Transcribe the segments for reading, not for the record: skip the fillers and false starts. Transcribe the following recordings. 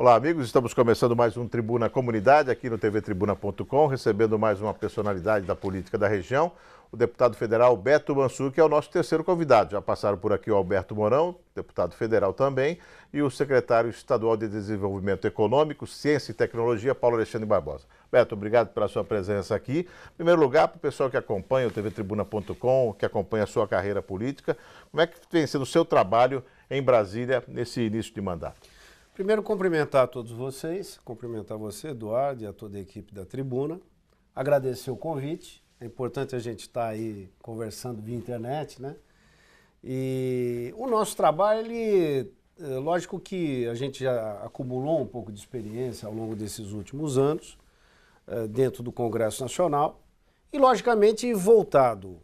Olá, amigos. Estamos começando mais um Tribuna Comunidade aqui no tvtribuna.com, recebendo mais uma personalidade da política da região, o deputado federal Beto Mansur, que é o nosso terceiro convidado. Já passaram por aqui o Alberto Mourão, deputado federal também, e o secretário estadual de Desenvolvimento Econômico, Ciência e Tecnologia, Paulo Alexandre Barbosa. Beto, obrigado pela sua presença aqui. Em primeiro lugar, para o pessoal que acompanha o tvtribuna.com, que acompanha a sua carreira política, como é que tem sido o seu trabalho em Brasília nesse início de mandato? Primeiro, cumprimentar a todos vocês, cumprimentar você, Eduardo, e a toda a equipe da Tribuna. Agradecer o convite. É importante a gente estar aí conversando via internet, né? E o nosso trabalho, lógico que a gente já acumulou um pouco de experiência ao longo desses últimos anos, dentro do Congresso Nacional, e logicamente voltado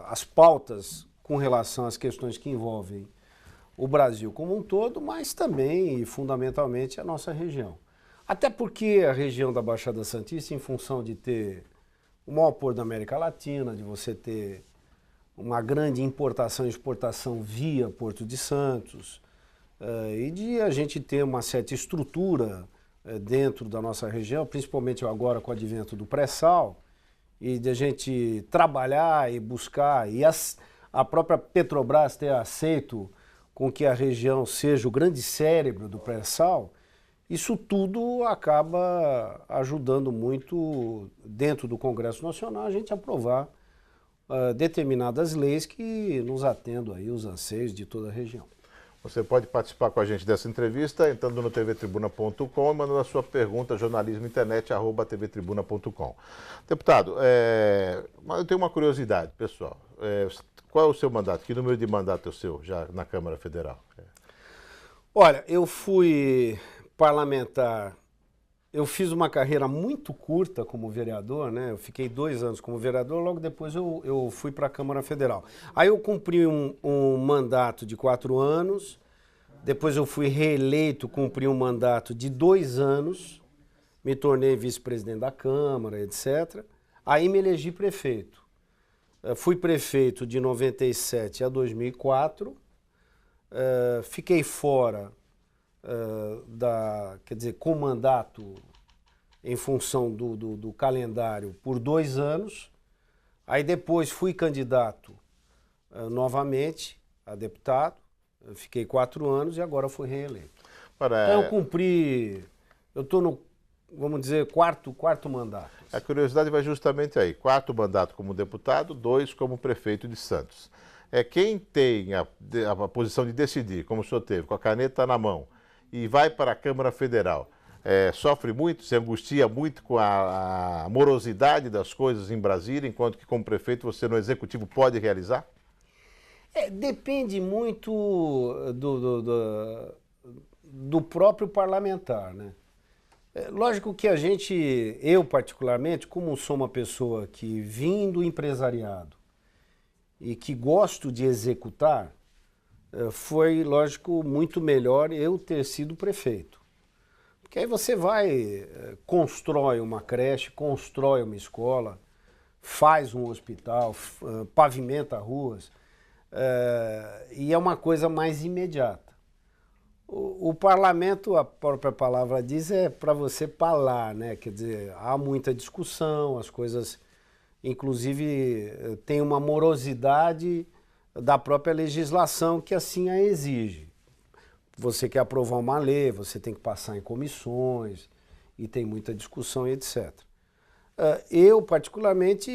às pautas com relação às questões que envolvem o Brasil como um todo, mas também e fundamentalmente a nossa região. Até porque a região da Baixada Santista, em função de ter o maior porto da América Latina, de você ter uma grande importação e exportação via Porto de Santos, e de a gente ter uma certa estrutura dentro da nossa região, principalmente agora com o advento do pré-sal, e de a gente trabalhar e buscar, e a própria Petrobras ter aceito com que a região seja o grande cérebro do pré-sal, isso tudo acaba ajudando muito dentro do Congresso Nacional a gente aprovar determinadas leis que nos atendam aí os anseios de toda a região. Você pode participar com a gente dessa entrevista entrando no tvtribuna.com e mandando a sua pergunta jornalismointernet@tvtribuna.com. Deputado, eu tenho uma curiosidade, pessoal. Qual é o seu mandato? Que número de mandato é o seu já na Câmara Federal? Olha, eu fui parlamentar, eu fiz uma carreira muito curta como vereador, né? Eu fiquei 2 anos como vereador, logo depois eu fui para a Câmara Federal. Aí eu cumpri um mandato de 4 anos, depois eu fui reeleito, cumpri um mandato de 2 anos, me tornei vice-presidente da Câmara, etc. Aí me elegi prefeito. Fui prefeito de 97 a 2004, fiquei fora com mandato em função do calendário por 2 anos, aí depois fui candidato novamente a deputado, fiquei 4 anos e agora fui reeleito. Então eu estou no, vamos dizer, quarto mandato. A curiosidade vai justamente aí. 4 mandatos como deputado, 2 como prefeito de Santos. Quem tem a posição de decidir, como o senhor teve, com a caneta na mão, e vai para a Câmara Federal, sofre muito, se angustia muito com a morosidade das coisas em Brasília, enquanto que como prefeito você no Executivo pode realizar? Depende muito do próprio parlamentar, né? Lógico que eu particularmente, como sou uma pessoa que vim do empresariado e que gosto de executar, foi, lógico, muito melhor eu ter sido prefeito. Porque aí você constrói uma creche, constrói uma escola, faz um hospital, pavimenta ruas, e é uma coisa mais imediata. O parlamento, a própria palavra diz, é para você falar, né? Quer dizer, há muita discussão, as coisas, inclusive, tem uma morosidade da própria legislação que assim a exige. Você quer aprovar uma lei, você tem que passar em comissões, e tem muita discussão e etc. Eu, particularmente,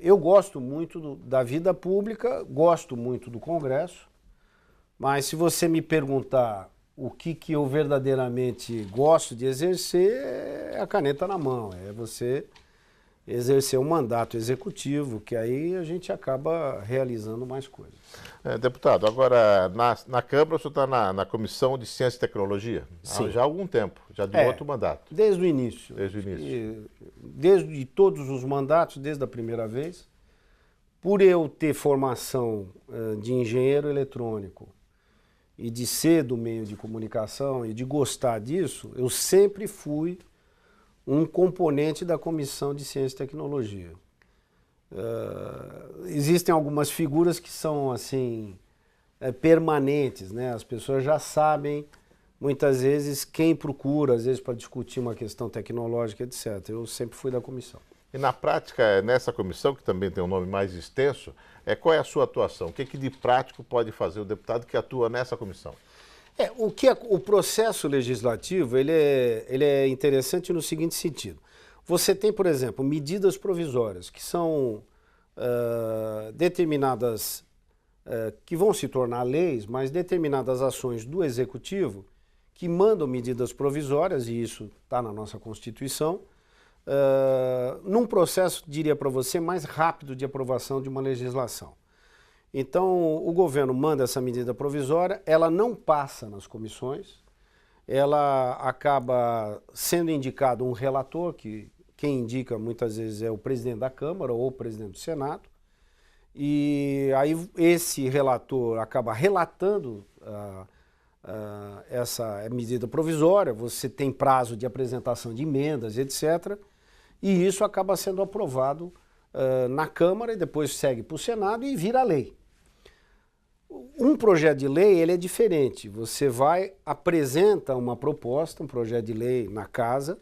eu gosto muito da vida pública, gosto muito do Congresso, mas se você me perguntar o que eu verdadeiramente gosto de exercer, é a caneta na mão, é você exercer um mandato executivo, que aí a gente acaba realizando mais coisas. Deputado, agora na Câmara o senhor está na Comissão de Ciência e Tecnologia? Sim. Já há algum tempo, já de outro mandato. Desde o início. Desde o início. Desde todos os mandatos, desde a primeira vez. Por eu ter formação de engenheiro eletrônico e de ser do meio de comunicação e de gostar disso, eu sempre fui um componente da Comissão de Ciência e Tecnologia. Existem algumas figuras que são assim permanentes, né? As pessoas já sabem muitas vezes quem procura, às vezes para discutir uma questão tecnológica, etc. Eu sempre fui da comissão. E na prática, nessa comissão, que também tem um nome mais extenso, qual é a sua atuação? O que de prático pode fazer o deputado que atua nessa comissão? O processo legislativo ele é interessante no seguinte sentido. Você tem, por exemplo, medidas provisórias que são determinadas, que vão se tornar leis, mas determinadas ações do Executivo que mandam medidas provisórias, e isso está na nossa Constituição, num processo, diria para você, mais rápido de aprovação de uma legislação. Então, o governo manda essa medida provisória, ela não passa nas comissões, ela acaba sendo indicado um relator, que quem indica muitas vezes é o presidente da Câmara ou o presidente do Senado, e aí esse relator acaba relatando essa medida provisória, você tem prazo de apresentação de emendas, etc., e isso acaba sendo aprovado na Câmara e depois segue para o Senado e vira lei. Um projeto de lei ele é diferente. Você apresenta uma proposta, um projeto de lei na casa,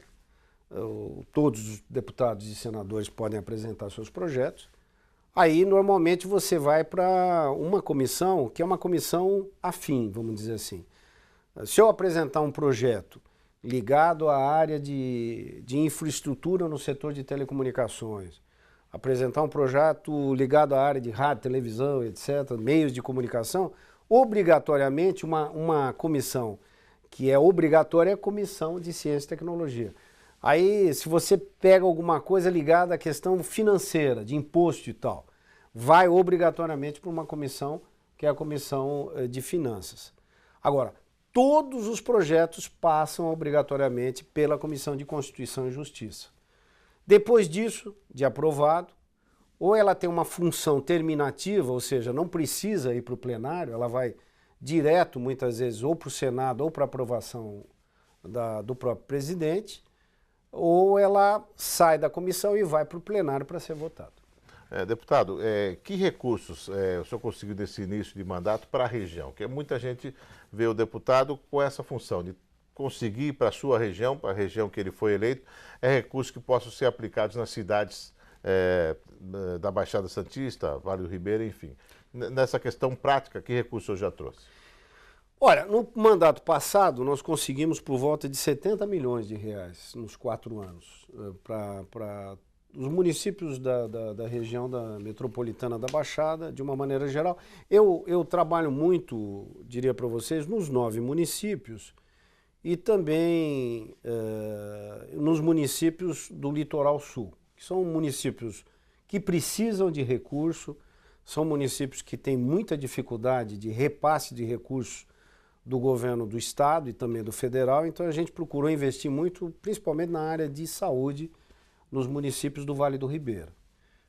todos os deputados e senadores podem apresentar seus projetos. Aí, normalmente, você vai para uma comissão, que é uma comissão afim, vamos dizer assim. Se eu apresentar um projeto ligado à área de infraestrutura no setor de telecomunicações, apresentar um projeto ligado à área de rádio, televisão, etc., meios de comunicação, obrigatoriamente uma comissão que é obrigatória é a Comissão de Ciência e Tecnologia. Aí, se você pega alguma coisa ligada à questão financeira, de imposto e tal, vai obrigatoriamente para uma comissão, que é a Comissão de Finanças. Agora, todos os projetos passam obrigatoriamente pela Comissão de Constituição e Justiça. Depois disso, de aprovado, ou ela tem uma função terminativa, ou seja, não precisa ir para o plenário, ela vai direto, muitas vezes, ou para o Senado ou para aprovação do próprio presidente, ou ela sai da comissão e vai para o plenário para ser votado. Deputado, que recursos o senhor conseguiu nesse início de mandato para a região? Porque muita gente vê o deputado com essa função de conseguir para a sua região, para a região que ele foi eleito, recursos que possam ser aplicados nas cidades da Baixada Santista, Vale do Ribeira, enfim. Nessa questão prática, que recursos o senhor já trouxe? Olha, no mandato passado nós conseguimos por volta de 70 milhões de reais nos 4 anos para os municípios da região da metropolitana da Baixada, de uma maneira geral. Eu trabalho muito, diria para vocês, nos 9 municípios e também nos municípios do Litoral Sul, que são municípios que precisam de recurso, são municípios que têm muita dificuldade de repasse de recursos do governo do estado e também do federal, então a gente procurou investir muito, principalmente na área de saúde, nos municípios do Vale do Ribeira.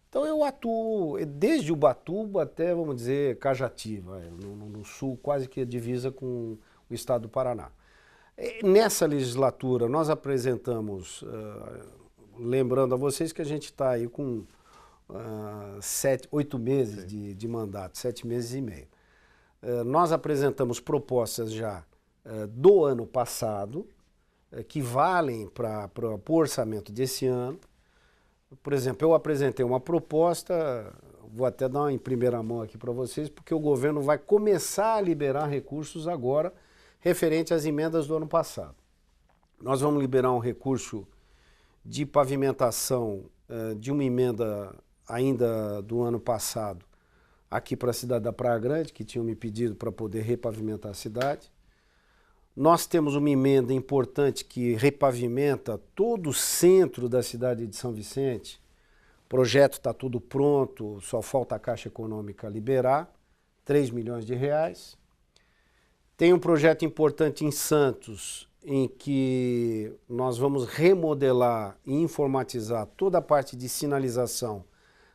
Então eu atuo desde Ubatuba até, vamos dizer, Cajatiba, no sul, quase que a divisa com o estado do Paraná. Nessa legislatura nós apresentamos, lembrando a vocês que a gente está aí com 8 meses de mandato, 7 meses e meio. Nós apresentamos propostas já do ano passado, que valem para o orçamento desse ano. Por exemplo, eu apresentei uma proposta, vou até dar em primeira mão aqui para vocês, porque o governo vai começar a liberar recursos agora, referente às emendas do ano passado. Nós vamos liberar um recurso de pavimentação de uma emenda ainda do ano passado, aqui para a cidade da Praia Grande, que tinham me pedido para poder repavimentar a cidade. Nós temos uma emenda importante que repavimenta todo o centro da cidade de São Vicente. O projeto está tudo pronto, só falta a Caixa Econômica liberar, 3 milhões de reais. Tem um projeto importante em Santos, em que nós vamos remodelar e informatizar toda a parte de sinalização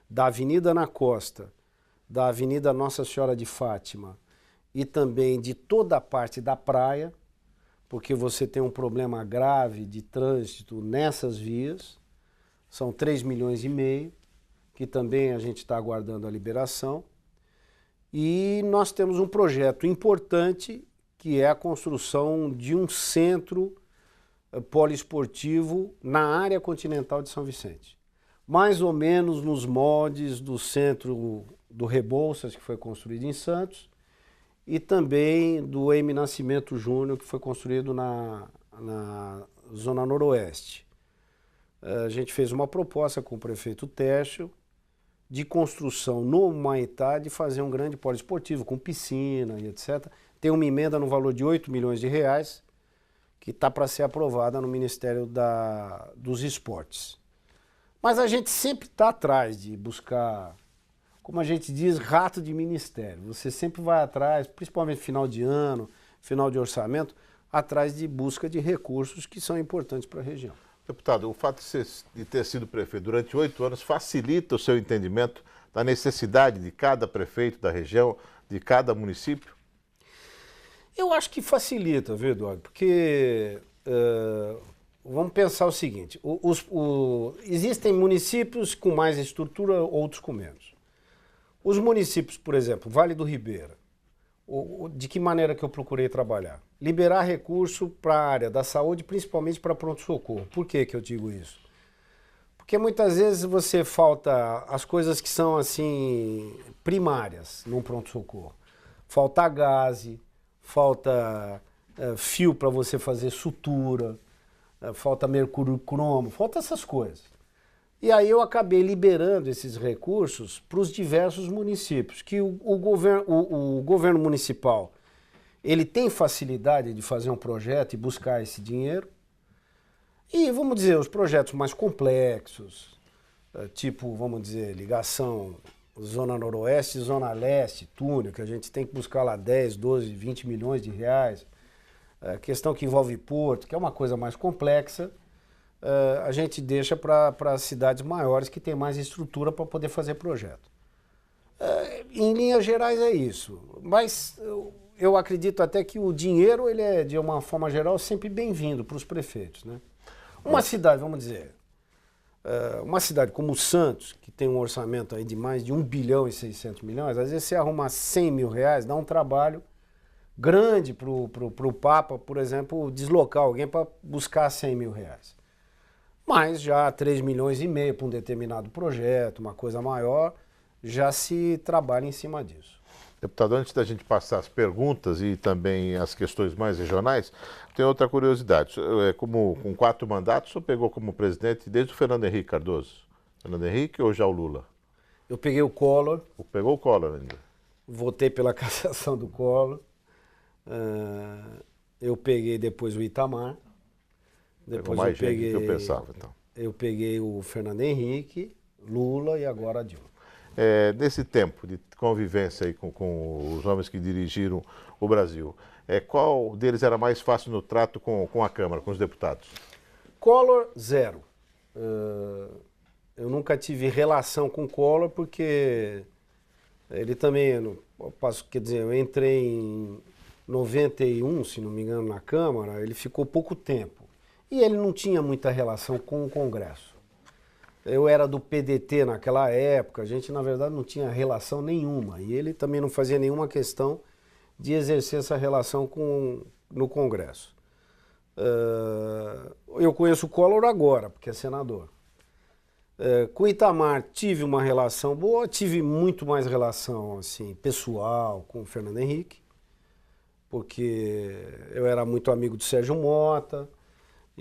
da Avenida na Costa, da Avenida Nossa Senhora de Fátima e também de toda a parte da praia, porque você tem um problema grave de trânsito nessas vias. São 3 milhões e meio, que também a gente está aguardando a liberação. E nós temos um projeto importante que é a construção de um centro poliesportivo na área continental de São Vicente. Mais ou menos nos moldes do centro do Rebouças, que foi construído em Santos, e também do M. Nascimento Júnior, que foi construído na Zona Noroeste. A gente fez uma proposta com o prefeito Técio de construção no Humaitá de fazer um grande poliesportivo, com piscina e etc. Tem uma emenda no valor de 8 milhões de reais, que está para ser aprovada no Ministério dos Esportes. Mas a gente sempre está atrás de buscar, como a gente diz, rato de ministério. Você sempre vai atrás, principalmente final de ano, final de orçamento, atrás de busca de recursos que são importantes para a região. Deputado, o fato de ter sido prefeito durante 8 anos facilita o seu entendimento da necessidade de cada prefeito da região, de cada município? Eu acho que facilita, viu, Eduardo? Porque vamos pensar o seguinte, existem municípios com mais estrutura, outros com menos. Os municípios, por exemplo, Vale do Ribeira, de que maneira que eu procurei trabalhar? Liberar recurso para a área da saúde, principalmente para pronto-socorro. Por que eu digo isso? Porque muitas vezes você falta as coisas que são assim primárias num pronto-socorro. Falta gaze, falta fio para você fazer sutura, falta mercúrio cromo, falta essas coisas. E aí eu acabei liberando esses recursos para os diversos municípios, que o governo municipal ele tem facilidade de fazer um projeto e buscar esse dinheiro. E, vamos dizer, os projetos mais complexos, tipo, vamos dizer, ligação Zona Noroeste, Zona Leste, túnel, que a gente tem que buscar lá 10, 12, 20 milhões de reais. Questão que envolve porto, que é uma coisa mais complexa, a gente deixa para cidades maiores que têm mais estrutura para poder fazer projeto. Em linhas gerais é isso, mas eu acredito até que o dinheiro, ele é, de uma forma geral, sempre bem-vindo para os prefeitos, né? Uma cidade, vamos dizer, uma cidade como Santos, que tem um orçamento aí de mais de 1 bilhão e 600 milhões, às vezes você arrumar 100 mil reais, dá um trabalho grande para o Papa, por exemplo, deslocar alguém para buscar 100 mil reais. Mas já 3 milhões e meio para um determinado projeto, uma coisa maior, já se trabalha em cima disso. Deputado, antes da gente passar as perguntas e também as questões mais regionais, tem outra curiosidade. Como com 4 mandatos, o senhor pegou como presidente desde o Fernando Henrique Cardoso? Fernando Henrique ou já o Lula? Eu peguei o Collor. Pegou o Collor ainda? Votei pela cassação do Collor. Eu peguei depois o Itamar. Depois mais eu peguei, gente do que eu pensava, então. Eu peguei o Fernando Henrique, Lula e agora a Dilma. Nesse tempo de convivência aí com os homens que dirigiram o Brasil, qual deles era mais fácil no trato com a Câmara, com os deputados? Collor, 0. Eu nunca tive relação com o Collor porque ele também, quer dizer, eu entrei em 91, se não me engano, na Câmara, ele ficou pouco tempo. E ele não tinha muita relação com o Congresso. Eu era do PDT naquela época, a gente na verdade não tinha relação nenhuma. E ele também não fazia nenhuma questão de exercer essa relação no Congresso. Eu conheço o Collor agora, porque é senador. Com o Itamar tive uma relação boa, tive muito mais relação assim, pessoal com o Fernando Henrique, porque eu era muito amigo do Sérgio Mota,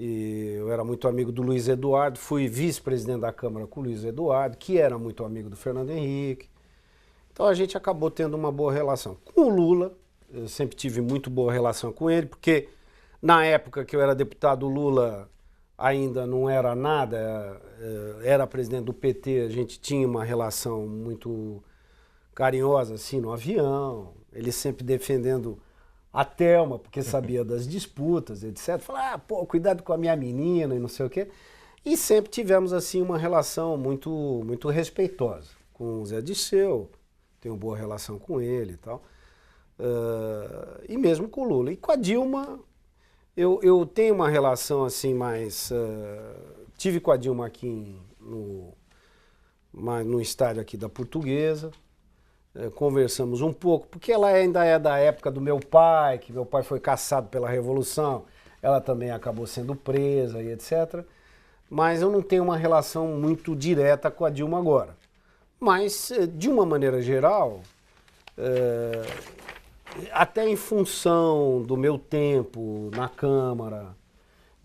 e eu era muito amigo do Luiz Eduardo, fui vice-presidente da Câmara com o Luiz Eduardo, que era muito amigo do Fernando Henrique. Então a gente acabou tendo uma boa relação. Com o Lula, eu sempre tive muito boa relação com ele, porque na época que eu era deputado, o Lula ainda não era nada, era presidente do PT, a gente tinha uma relação muito carinhosa assim no avião, ele sempre defendendo a Thelma, porque sabia das disputas, etc. Falava, pô, cuidado com a minha menina e não sei o quê. E sempre tivemos, assim, uma relação muito, muito respeitosa. Com o Zé Disseu, tenho boa relação com ele e tal. E mesmo com o Lula. E com a Dilma, eu tenho uma relação, assim, mais... tive com a Dilma aqui no estádio aqui da Portuguesa. conversamos um pouco, porque ela ainda é da época do meu pai, que meu pai foi caçado pela Revolução, ela também acabou sendo presa e etc. Mas eu não tenho uma relação muito direta com a Dilma agora. Mas, de uma maneira geral, até em função do meu tempo na Câmara,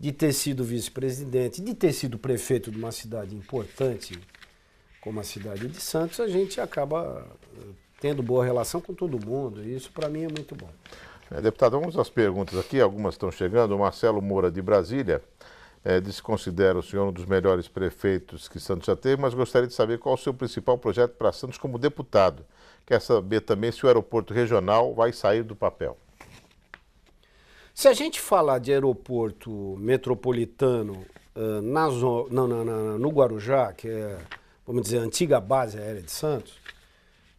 de ter sido vice-presidente, de ter sido prefeito de uma cidade importante como a cidade de Santos, a gente acaba tendo boa relação com todo mundo, e isso para mim é muito bom. Deputado, vamos às perguntas aqui, algumas estão chegando. O Marcelo Moura, de Brasília, diz que considera o senhor um dos melhores prefeitos que Santos já teve, mas gostaria de saber qual o seu principal projeto para Santos como deputado. Quer saber também se o aeroporto regional vai sair do papel. Se a gente falar de aeroporto metropolitano no Guarujá, que é, vamos dizer, a antiga base aérea de Santos,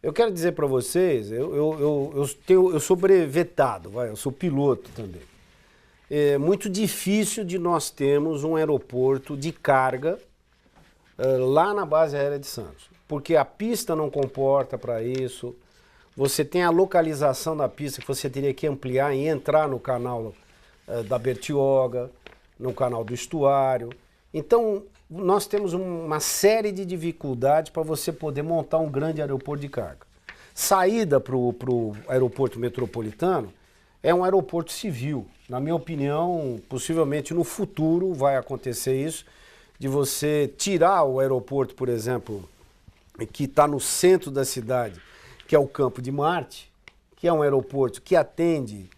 eu quero dizer para vocês, eu sou brevetado, eu sou piloto também. É muito difícil de nós termos um aeroporto de carga lá na base aérea de Santos, porque a pista não comporta para isso. Você tem a localização da pista que você teria que ampliar e entrar no canal da Bertioga, no canal do Estuário. Então, nós temos uma série de dificuldades para você poder montar um grande aeroporto de carga. Saída para o aeroporto metropolitano é um aeroporto civil. Na minha opinião, possivelmente no futuro vai acontecer isso, de você tirar o aeroporto, por exemplo, que está no centro da cidade, que é o Campo de Marte, que é um aeroporto que atende,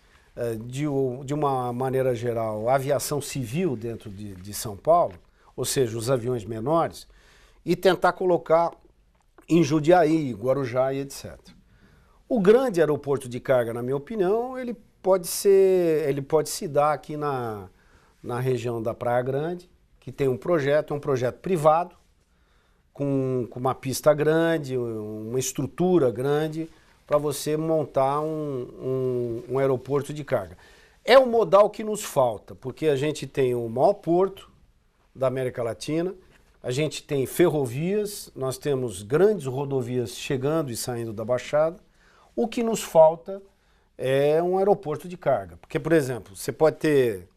de uma maneira geral, a aviação civil dentro de São Paulo, ou seja, os aviões menores, e tentar colocar em Jundiaí, Guarujá e etc. O grande aeroporto de carga, na minha opinião, ele pode se dar aqui na região da Praia Grande, que tem um projeto privado, com uma pista grande, uma estrutura grande, para você montar um aeroporto de carga. É o modal que nos falta, porque a gente tem o maior porto da América Latina, a gente tem ferrovias, nós temos grandes rodovias chegando e saindo da Baixada. O que nos falta é um aeroporto de carga. Porque, por exemplo, você pode ter,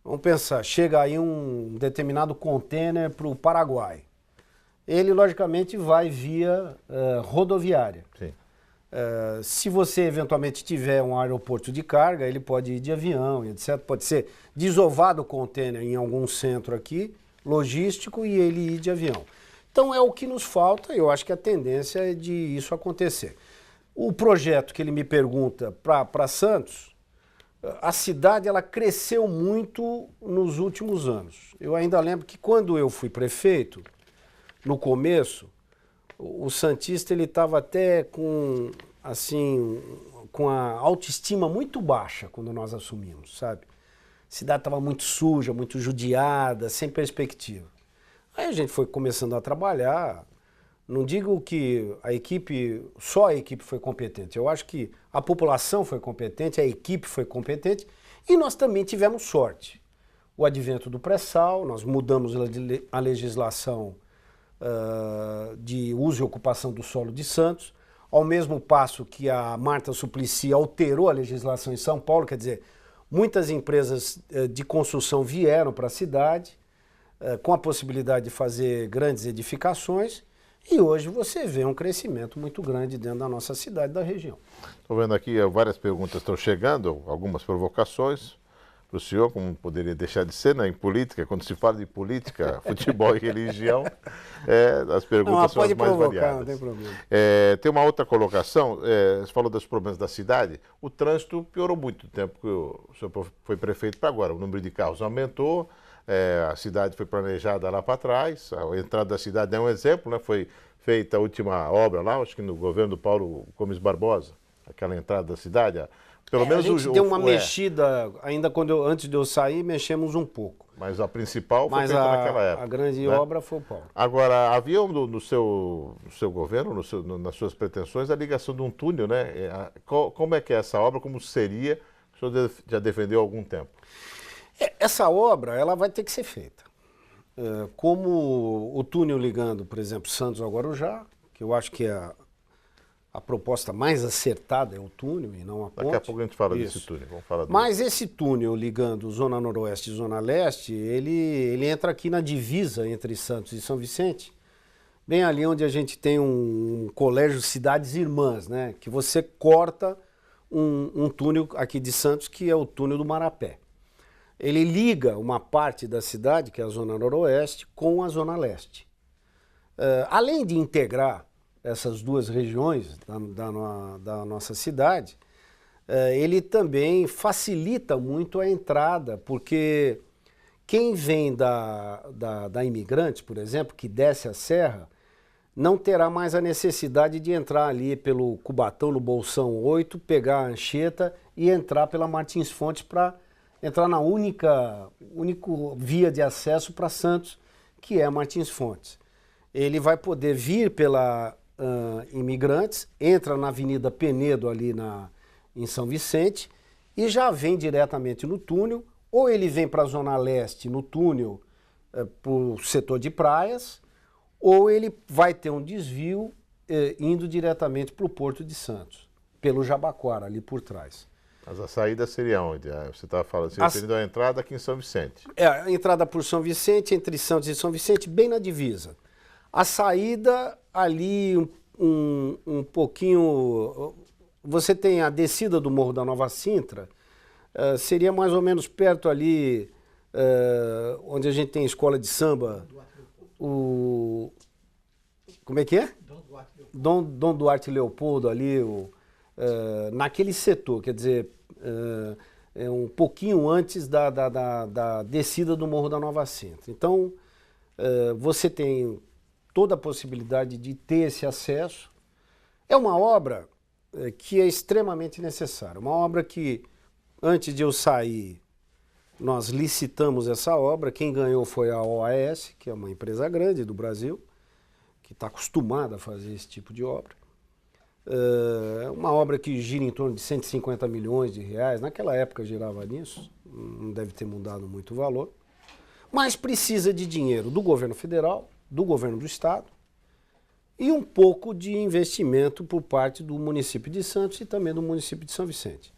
vamos pensar, chega aí um determinado contêiner para o Paraguai. Ele, logicamente, vai via rodoviária. Sim. Se você, eventualmente, tiver um aeroporto de carga, ele pode ir de avião, etc. Pode ser desovado o contêiner em algum centro aqui, logístico, e ele ir de avião. Então, é o que nos falta, e eu acho que a tendência é de isso acontecer. O projeto que ele me pergunta para Santos, a cidade ela cresceu muito nos últimos anos. Eu ainda lembro que quando eu fui prefeito, no começo, o santista ele estava até com a autoestima muito baixa quando nós assumimos, sabe? A cidade estava muito suja, muito judiada, sem perspectiva. Aí a gente foi começando a trabalhar. Não digo que só a equipe foi competente. Eu acho que a população foi competente, a equipe foi competente e nós também tivemos sorte. O advento do pré-sal, nós mudamos a legislação de uso e ocupação do solo de Santos, ao mesmo passo que a Marta Suplicy alterou a legislação em São Paulo, quer dizer, muitas empresas de construção vieram para a cidade com a possibilidade de fazer grandes edificações. E hoje você vê um crescimento muito grande dentro da nossa cidade, da região. Estou vendo aqui, várias perguntas estão chegando, algumas provocações para o senhor, como poderia deixar de ser, né? Em política, quando se fala de política, futebol e religião, as perguntas são as mais variadas. Não tem problema. Tem uma outra colocação, você falou dos problemas da cidade, o trânsito piorou muito do tempo que o senhor foi prefeito para agora, o número de carros aumentou, a cidade foi planejada lá para trás, a entrada da cidade é um exemplo, né? Foi feita a última obra lá, acho que no governo do Paulo Gomes Barbosa, aquela entrada da cidade. Pelo menos a gente deu uma mexida, ainda antes de eu sair, mexemos um pouco. Mas a principal foi feita naquela época. A grande obra foi o Paulo. Agora, havia no seu governo, nas suas pretensões, a ligação de um túnel, né? Como é que é essa obra, como seria? O senhor já defendeu há algum tempo. Essa obra ela vai ter que ser feita. Como o túnel ligando, por exemplo, Santos ao Guarujá, que eu acho que é A proposta mais acertada é o túnel e não a ponte. Daqui a pouco a gente fala Isso. desse túnel. Vamos falar dele. Mas esse túnel ligando Zona Noroeste e Zona Leste, ele entra aqui na divisa entre Santos e São Vicente, bem ali onde a gente tem um colégio Cidades Irmãs, né? Que você corta um túnel aqui de Santos, que é o túnel do Marapé. Ele liga uma parte da cidade, que é a Zona Noroeste, com a Zona Leste. Além de integrar essas duas regiões da nossa cidade, ele também facilita muito a entrada, porque quem vem da Imigrantes, por exemplo, que desce a serra, não terá mais a necessidade de entrar ali pelo Cubatão, no Bolsão 8, pegar a Anchieta e entrar pela Martins Fontes para entrar na única via de acesso para Santos, que é a Martins Fontes. Ele vai poder vir pela Imigrantes, entra na Avenida Penedo ali em São Vicente e já vem diretamente no túnel, ou ele vem para a Zona Leste no túnel para o setor de praias, ou ele vai ter um desvio indo diretamente para o Porto de Santos, pelo Jabaquara, ali por trás. Mas a saída seria onde? Você estava falando, se referindo à entrada aqui em São Vicente. A entrada por São Vicente, entre Santos e São Vicente, bem na divisa. A saída ali um pouquinho... Você tem a descida do Morro da Nova Sintra, seria mais ou menos perto ali, onde a gente tem a escola de samba, como é que é? Dom Duarte Leopoldo ali, naquele setor, quer dizer, um pouquinho antes da descida do Morro da Nova Sintra. Então, você tem toda a possibilidade de ter esse acesso. É uma obra que é extremamente necessária, uma obra que, antes de eu sair, nós licitamos essa obra. Quem ganhou foi a OAS, que é uma empresa grande do Brasil, que está acostumada a fazer esse tipo de obra. É uma obra que gira em torno de 150 milhões de reais, naquela época girava nisso, não deve ter mudado muito o valor, mas precisa de dinheiro do governo federal, do governo do estado e um pouco de investimento por parte do município de Santos e também do município de São Vicente.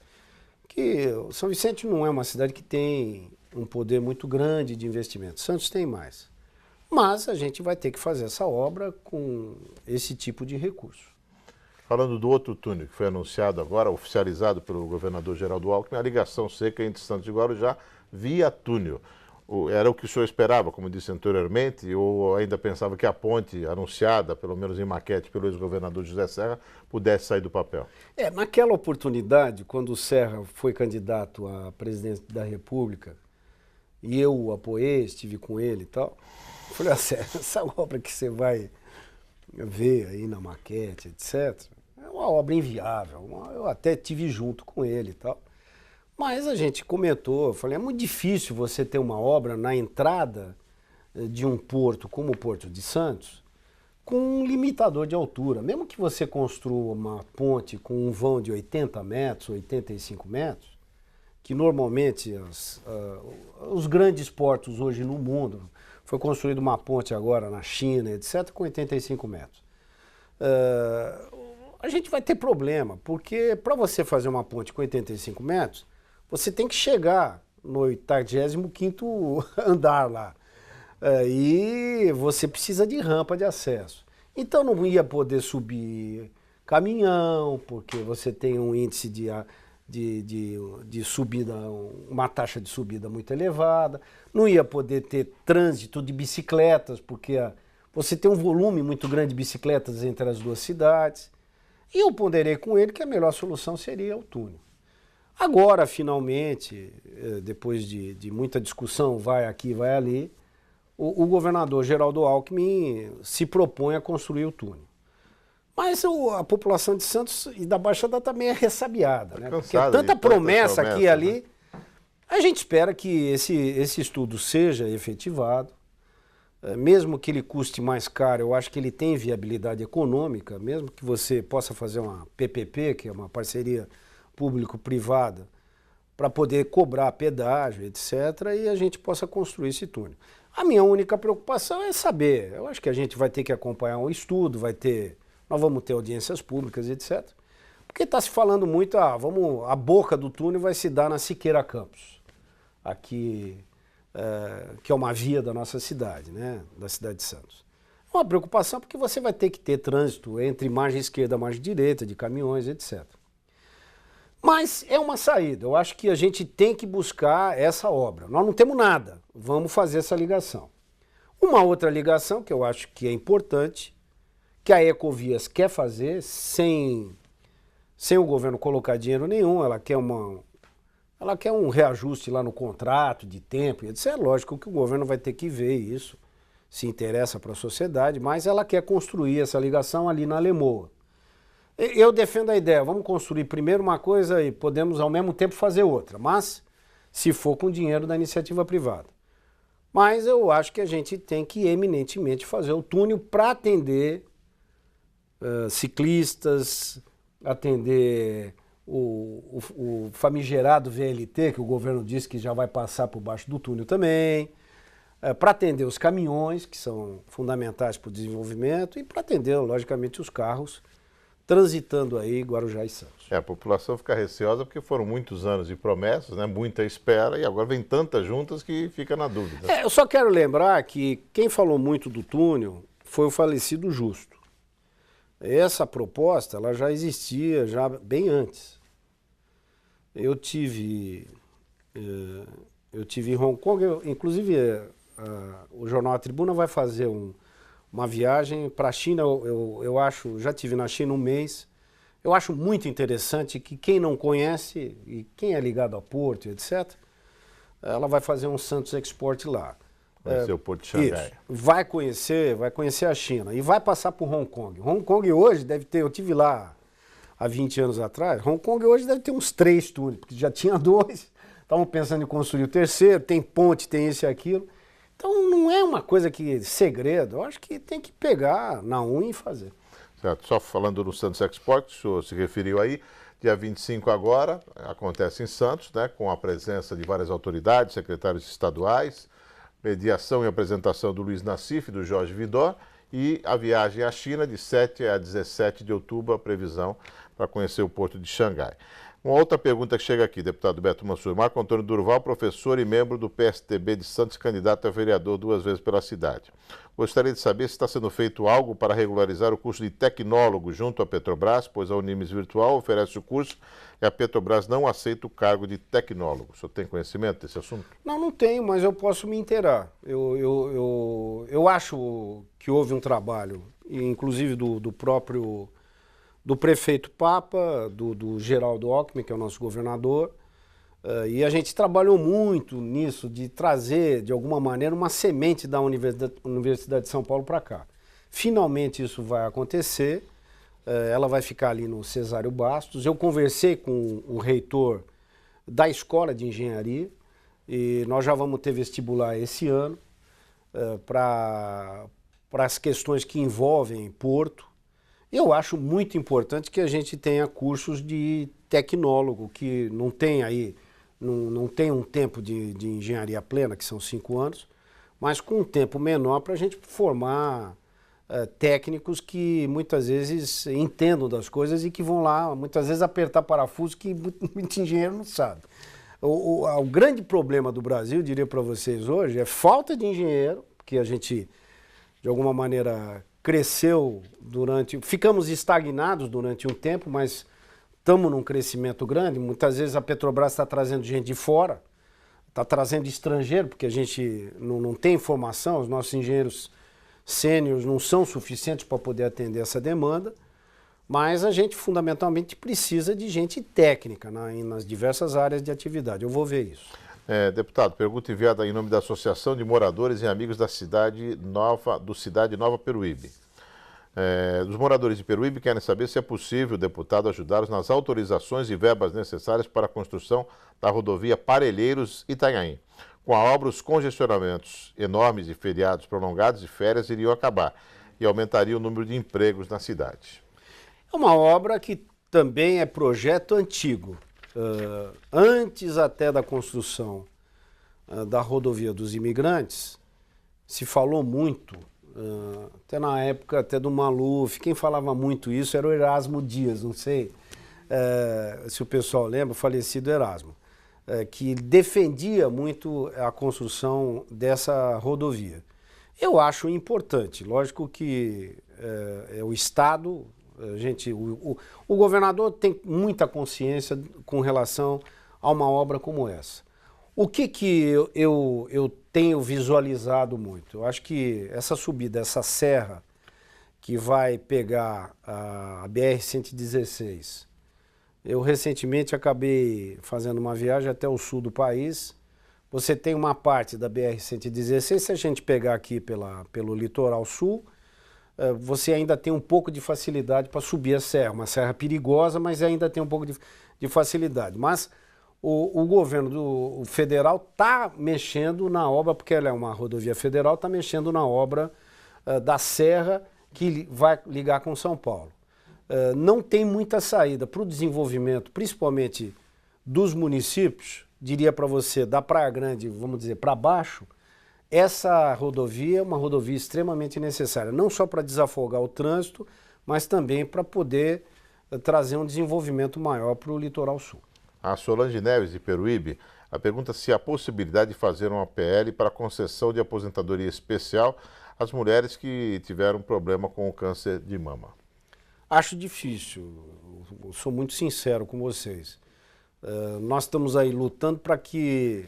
Que São Vicente não é uma cidade que tem um poder muito grande de investimento, Santos tem mais. Mas a gente vai ter que fazer essa obra com esse tipo de recurso. Falando do outro túnel que foi anunciado agora, oficializado pelo governador Geraldo Alckmin, a ligação seca entre Santos e Guarujá via túnel. Era o que o senhor esperava, como disse anteriormente, ou ainda pensava que a ponte anunciada, pelo menos em maquete, pelo ex-governador José Serra, pudesse sair do papel? Naquela oportunidade, quando o Serra foi candidato à presidência da República, e eu o apoiei, estive com ele e tal, eu falei, Serra, essa obra que você vai ver aí na maquete, etc., é uma obra inviável. Eu até estive junto com ele e tal. Mas a gente comentou, eu falei, é muito difícil você ter uma obra na entrada de um porto como o Porto de Santos com um limitador de altura. Mesmo que você construa uma ponte com um vão de 80 metros, 85 metros, que normalmente os grandes portos hoje no mundo, foi construída uma ponte agora na China, etc., com 85 metros. A gente vai ter problema, porque para você fazer uma ponte com 85 metros, você tem que chegar no 85º andar lá. E você precisa de rampa de acesso. Então não ia poder subir caminhão, porque você tem um índice de subida, uma taxa de subida muito elevada. Não ia poder ter trânsito de bicicletas, porque você tem um volume muito grande de bicicletas entre as duas cidades. E eu ponderei com ele que a melhor solução seria o túnel. Agora, finalmente, depois de muita discussão, vai aqui, vai ali, o governador Geraldo Alckmin se propõe a construir o túnel. Mas a população de Santos e da Baixada também é ressabiada, né? Porque é tanta promessa aqui e ali. A gente espera que esse estudo seja efetivado, mesmo que ele custe mais caro. Eu acho que ele tem viabilidade econômica, mesmo que você possa fazer uma PPP, que é uma parceria público-privada, para poder cobrar pedágio, etc., e a gente possa construir esse túnel. A minha única preocupação é saber, eu acho que a gente vai ter que acompanhar um estudo, nós vamos ter audiências públicas, etc. Porque está se falando muito, a boca do túnel vai se dar na Siqueira Campos, aqui, que é uma via da nossa cidade, né, da cidade de Santos. É uma preocupação porque você vai ter que ter trânsito entre margem esquerda e margem direita, de caminhões, etc. Mas é uma saída, eu acho que a gente tem que buscar essa obra. Nós não temos nada, vamos fazer essa ligação. Uma outra ligação que eu acho que é importante, que a Ecovias quer fazer sem o governo colocar dinheiro nenhum, ela quer um reajuste lá no contrato de tempo, isso é lógico que o governo vai ter que ver isso, se interessa para a sociedade, mas ela quer construir essa ligação ali na Lemoa. Eu defendo a ideia, vamos construir primeiro uma coisa e podemos ao mesmo tempo fazer outra, mas se for com dinheiro da iniciativa privada. Mas eu acho que a gente tem que eminentemente fazer o túnel para atender ciclistas, atender o famigerado VLT, que o governo disse que já vai passar por baixo do túnel também, para atender os caminhões, que são fundamentais para o desenvolvimento, e para atender, logicamente, os carros transitando aí Guarujá e Santos. A população fica receosa porque foram muitos anos de promessas, né? Muita espera, e agora vem tantas juntas que fica na dúvida. Eu só quero lembrar que quem falou muito do túnel foi o falecido Justo. Essa proposta ela já existia já bem antes. Eu tive em Hong Kong, inclusive o jornal A Tribuna vai fazer uma viagem para a China, eu acho, já estive na China um mês, eu acho muito interessante que quem não conhece, e quem é ligado a Porto, etc., ela vai fazer um Santos Export lá. Conhecer o Porto de Xangai. Isso, vai conhecer a China e vai passar por Hong Kong. Hong Kong hoje deve ter, eu estive lá há 20 anos atrás, Hong Kong hoje deve ter uns 3 túneis, porque já tinha 2, estavam pensando em construir o terceiro, tem ponte, tem isso e aquilo. Então não é uma coisa que segredo, eu acho que tem que pegar na unha e fazer. Certo. Só falando no Santos Export, o senhor se referiu aí, dia 25 agora, acontece em Santos, né, com a presença de várias autoridades, secretários estaduais, mediação e apresentação do Luiz Nassif, do Jorge Vidor, e a viagem à China de 7 a 17 de outubro, a previsão para conhecer o Porto de Xangai. Uma outra pergunta que chega aqui, deputado Beto Mansur. Marco Antônio Durval, professor e membro do PSTB de Santos, candidato a vereador 2 vezes pela cidade. Gostaria de saber se está sendo feito algo para regularizar o curso de tecnólogo junto à Petrobras, pois a Unimes Virtual oferece o curso e a Petrobras não aceita o cargo de tecnólogo. O senhor tem conhecimento desse assunto? Não tenho, mas eu posso me inteirar. Eu acho que houve um trabalho, inclusive do próprio... do prefeito Papa, do Geraldo Alckmin, que é o nosso governador, e a gente trabalhou muito nisso, de trazer, de alguma maneira, uma semente da Universidade de São Paulo para cá. Finalmente isso vai acontecer, ela vai ficar ali no Cesário Bastos. Eu conversei com o reitor da Escola de Engenharia, e nós já vamos ter vestibular esse ano, para as questões que envolvem Porto. Eu acho muito importante que a gente tenha cursos de tecnólogo, que não tem aí, não tem um tempo de engenharia plena, que são 5 anos, mas com um tempo menor para a gente formar técnicos que muitas vezes entendam das coisas e que vão lá, muitas vezes, apertar parafuso que muito engenheiro não sabe. O grande problema do Brasil, eu diria para vocês hoje, é falta de engenheiro, porque a gente, de alguma maneira... ficamos estagnados durante um tempo, mas estamos num crescimento grande. Muitas vezes a Petrobras está trazendo gente de fora, está trazendo estrangeiro, porque a gente não tem informação, os nossos engenheiros sêniores não são suficientes para poder atender essa demanda, mas a gente fundamentalmente precisa de gente técnica nas diversas áreas de atividade. Eu vou ver isso. Deputado, pergunta enviada em nome da Associação de Moradores e Amigos da Cidade Nova Peruíbe. Os moradores de Peruíbe querem saber se é possível o deputado ajudá-los nas autorizações e verbas necessárias para a construção da rodovia Parelheiros-Itanhaém. Com a obra, os congestionamentos enormes e feriados prolongados e férias iriam acabar e aumentaria o número de empregos na cidade. É uma obra que também é projeto antigo. Antes até da construção da rodovia dos imigrantes, se falou muito até na época até do Maluf, quem falava muito isso era o Erasmo Dias, não sei se o pessoal lembra, o falecido Erasmo, que defendia muito a construção dessa rodovia. Eu acho importante, lógico que o Estado, o governador tem muita consciência com relação a uma obra como essa. O que eu tenho visualizado muito? Eu acho que essa subida, essa serra que vai pegar a BR-116, eu recentemente acabei fazendo uma viagem até o sul do país. Você tem uma parte da BR-116, se a gente pegar aqui pelo litoral sul, você ainda tem um pouco de facilidade para subir a serra. Uma serra perigosa, mas ainda tem um pouco de facilidade. Mas o governo federal está mexendo na obra, porque ela é uma rodovia federal, está mexendo na obra da serra que vai ligar com São Paulo. Não tem muita saída para o desenvolvimento, principalmente dos municípios, diria para você, da Praia Grande, vamos dizer, para baixo. Essa rodovia é uma rodovia extremamente necessária, não só para desafogar o trânsito, mas também para poder trazer um desenvolvimento maior para o litoral sul. A Solange Neves, de Peruíbe, a pergunta se há possibilidade de fazer uma PL para concessão de aposentadoria especial às mulheres que tiveram problema com o câncer de mama. Acho difícil, eu sou muito sincero com vocês. Nós estamos aí lutando para que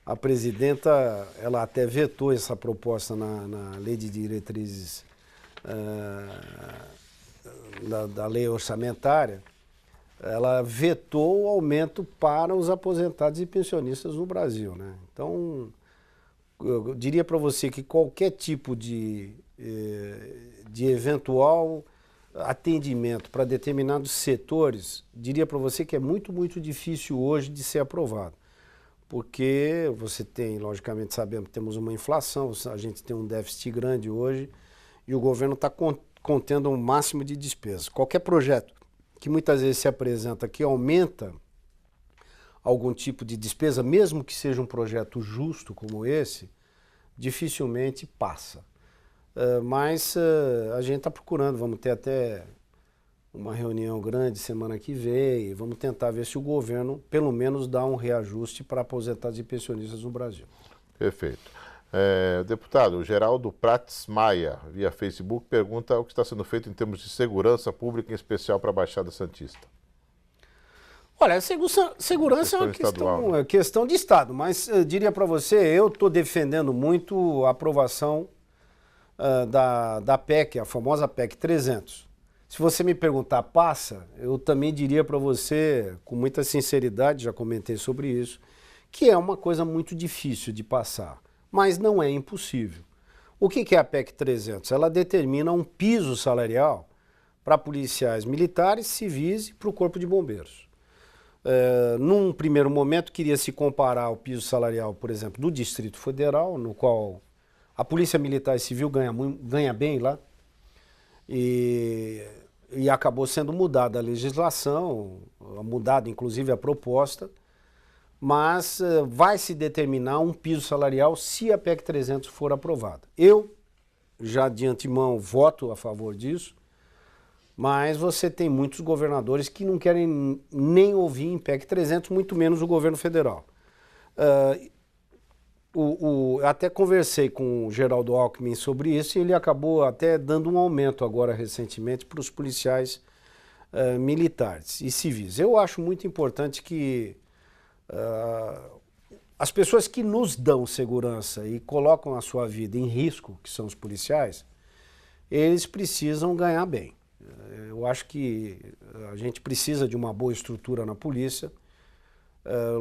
a presidenta, ela até vetou essa proposta na lei de diretrizes da lei orçamentária, ela vetou o aumento para os aposentados e pensionistas no Brasil, né? Então, eu diria para você que qualquer tipo de eventual atendimento para determinados setores, diria para você que é muito, muito difícil hoje de ser aprovado. Porque você tem, logicamente, sabemos que temos uma inflação, a gente tem um déficit grande hoje e o governo está contendo um máximo de despesas. Qualquer projeto que muitas vezes se apresenta que aumenta algum tipo de despesa, mesmo que seja um projeto justo como esse, dificilmente passa. Mas a gente está procurando, vamos ter até uma reunião grande semana que vem, vamos tentar ver se o governo pelo menos dá um reajuste para aposentados e pensionistas no Brasil. Perfeito. Deputado, Geraldo Prates Maia, via Facebook, pergunta o que está sendo feito em termos de segurança pública, em especial para a Baixada Santista. Olha, segurança é uma questão de Estado, mas eu diria para você, eu estou defendendo muito a aprovação da PEC, a famosa PEC 300. Se você me perguntar, passa? Eu também diria para você, com muita sinceridade, já comentei sobre isso, que é uma coisa muito difícil de passar, mas não é impossível. O que é a PEC 300? Ela determina um piso salarial para policiais militares, civis e para o Corpo de Bombeiros. Num primeiro momento, queria se comparar o piso salarial, por exemplo, do Distrito Federal, no qual a Polícia Militar e Civil ganha bem lá, e acabou sendo mudada a legislação, mudada inclusive a proposta, mas vai se determinar um piso salarial se a PEC 300 for aprovada. Eu, já de antemão, voto a favor disso, mas você tem muitos governadores que não querem nem ouvir em PEC 300, muito menos o governo federal. Até conversei com o Geraldo Alckmin sobre isso e ele acabou até dando um aumento agora recentemente para os policiais militares e civis. Eu acho muito importante que as pessoas que nos dão segurança e colocam a sua vida em risco, que são os policiais, eles precisam ganhar bem. Eu acho que a gente precisa de uma boa estrutura na polícia.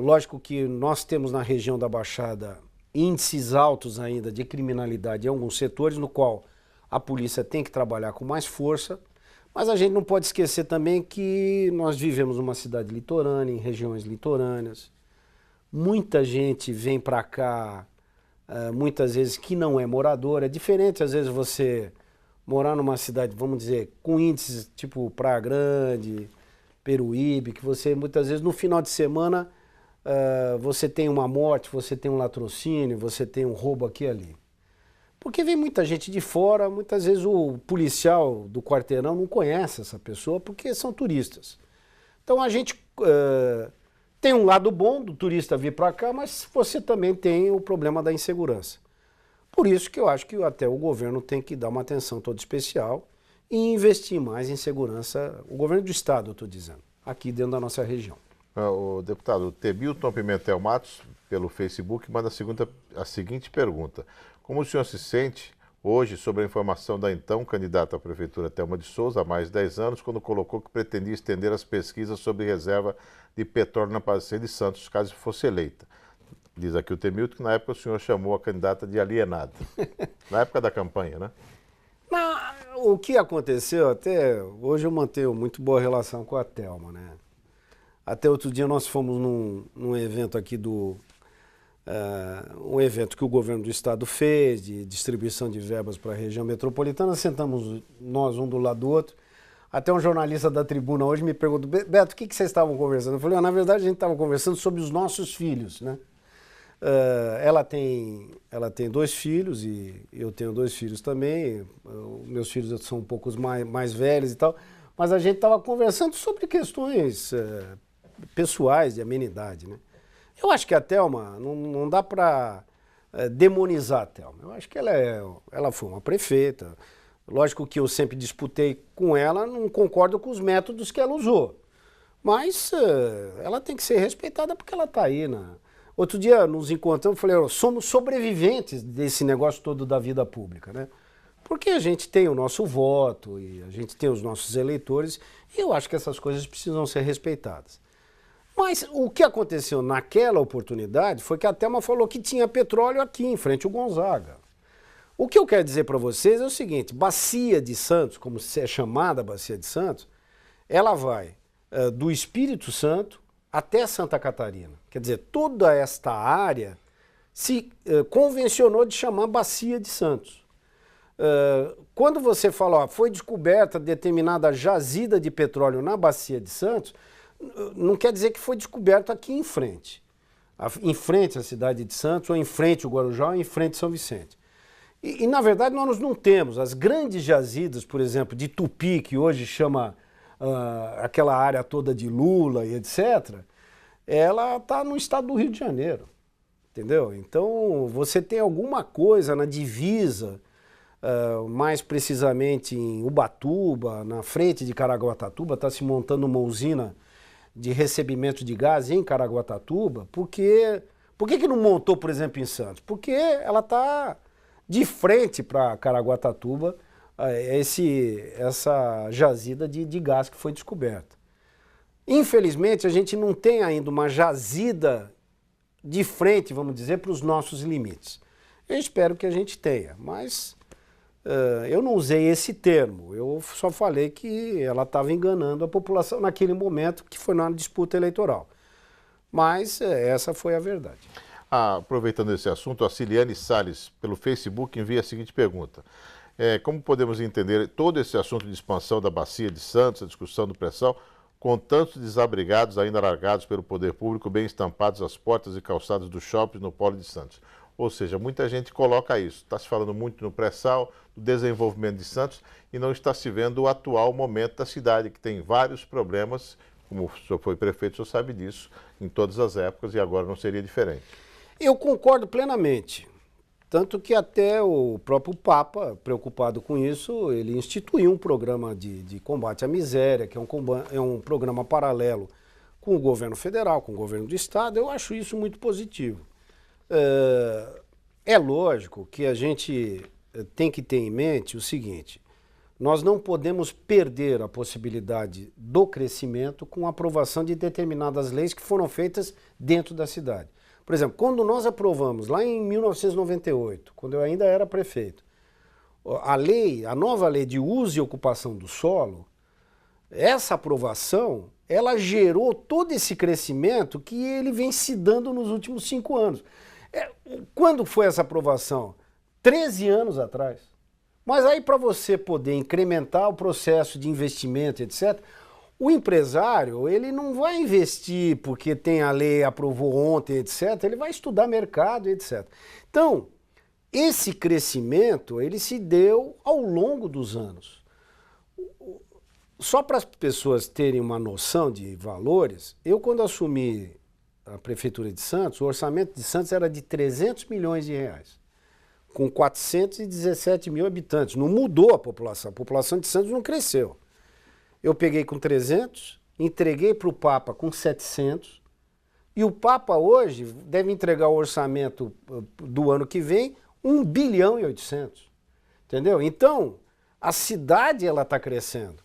Lógico que nós temos na região da Baixada índices altos ainda de criminalidade em alguns setores, no qual a polícia tem que trabalhar com mais força, mas a gente não pode esquecer também que nós vivemos numa cidade litorânea, em regiões litorâneas. Muita gente vem para cá, muitas vezes que não é morador. É diferente, às vezes, você morar numa cidade, vamos dizer, com índices tipo Praia Grande, Peruíbe, que você muitas vezes no final de semana você tem uma morte, você tem um latrocínio, você tem um roubo aqui e ali. Porque vem muita gente de fora, muitas vezes o policial do quarteirão não conhece essa pessoa porque são turistas. Então a gente tem um lado bom do turista vir para cá, mas você também tem o problema da insegurança. Por isso que eu acho que até o governo tem que dar uma atenção toda especial e investir mais em segurança, o governo do estado, eu estou dizendo, aqui dentro da nossa região. O deputado Temilton Pimentel Matos, pelo Facebook, manda a seguinte pergunta. Como o senhor se sente hoje sobre a informação da então candidata à prefeitura Thelma de Souza, há mais de 10 anos, quando colocou que pretendia estender as pesquisas sobre reserva de petróleo na Bacia de Santos, caso fosse eleita? Diz aqui o Temilton que na época o senhor chamou a candidata de alienada. Na época da campanha, né? O que aconteceu, até hoje eu mantenho muito boa relação com a Thelma, né? Até outro dia nós fomos num evento aqui um evento que o governo do estado fez, de distribuição de verbas para a região metropolitana, sentamos nós um do lado do outro. Até um jornalista da Tribuna hoje me perguntou, Beto, o que vocês estavam conversando? Eu falei, na verdade a gente estava conversando sobre os nossos filhos, né? Ela tem 2 filhos e eu tenho 2 filhos também. Meus filhos são um pouco mais velhos e tal, mas a gente estava conversando sobre questões pessoais de amenidade, né? Eu acho que a Thelma, não dá para demonizar a Thelma. Eu acho que ela foi uma prefeita. Lógico que eu sempre disputei com ela, não concordo com os métodos que ela usou. Mas ela tem que ser respeitada porque ela está aí. Outro dia nos encontramos, eu falei, somos sobreviventes desse negócio todo da vida pública, né? Porque a gente tem o nosso voto e a gente tem os nossos eleitores e eu acho que essas coisas precisam ser respeitadas. Mas o que aconteceu naquela oportunidade foi que a Thelma falou que tinha petróleo aqui, em frente ao Gonzaga. O que eu quero dizer para vocês é o seguinte, Bacia de Santos, como é chamada Bacia de Santos, ela vai do Espírito Santo até Santa Catarina. Quer dizer, toda esta área se convencionou de chamar Bacia de Santos. Quando você fala, foi descoberta determinada jazida de petróleo na Bacia de Santos, não quer dizer que foi descoberto aqui em frente à cidade de Santos, ou em frente ao Guarujá, ou em frente a São Vicente. E na verdade, nós não temos as grandes jazidas, por exemplo, de Tupi, que hoje chama aquela área toda de Lula e etc., ela está no estado do Rio de Janeiro, entendeu? Então, você tem alguma coisa na divisa, mais precisamente em Ubatuba, na frente de Caraguatatuba, está se montando uma usina de recebimento de gás em Caraguatatuba. Por que não montou, por exemplo, em Santos? Porque ela está de frente para Caraguatatuba, essa jazida de gás que foi descoberta. Infelizmente, a gente não tem ainda uma jazida de frente, vamos dizer, para os nossos limites. Eu espero que a gente tenha, mas eu não usei esse termo, eu só falei que ela estava enganando a população naquele momento, que foi na disputa eleitoral. Mas essa foi a verdade. Aproveitando esse assunto, a Ciliane Salles, pelo Facebook, envia a seguinte pergunta. Como podemos entender todo esse assunto de expansão da Bacia de Santos, a discussão do pré-sal, com tantos desabrigados ainda largados pelo poder público, bem estampados às portas e calçadas dos shoppings no Polo de Santos? Ou seja, muita gente coloca isso. Está se falando muito no pré-sal, do desenvolvimento de Santos, e não está se vendo o atual momento da cidade, que tem vários problemas, como o senhor foi prefeito, o senhor sabe disso, em todas as épocas, e agora não seria diferente. Eu concordo plenamente. Tanto que até o próprio Papa, preocupado com isso, ele instituiu um programa de combate à miséria, que é um programa paralelo com o governo federal, com o governo do estado. Eu acho isso muito positivo. É lógico que a gente tem que ter em mente o seguinte, nós não podemos perder a possibilidade do crescimento com a aprovação de determinadas leis que foram feitas dentro da cidade. Por exemplo, quando nós aprovamos, lá em 1998, quando eu ainda era prefeito, a nova lei de uso e ocupação do solo, essa aprovação, ela gerou todo esse crescimento que ele vem se dando nos últimos 5 anos. Quando foi essa aprovação? 13 anos atrás. Mas aí para você poder incrementar o processo de investimento, etc., o empresário, ele não vai investir porque tem a lei, aprovou ontem, etc., ele vai estudar mercado, etc. Então, esse crescimento, ele se deu ao longo dos anos. Só para as pessoas terem uma noção de valores, eu quando assumi a Prefeitura de Santos, o orçamento de Santos era de 300 milhões de reais, com 417 mil habitantes. Não mudou a população de Santos não cresceu. Eu peguei com 300, entreguei para o Papa com 700, e o Papa hoje deve entregar o orçamento do ano que vem 1 bilhão e 800. Entendeu? Então, a cidade ela está crescendo.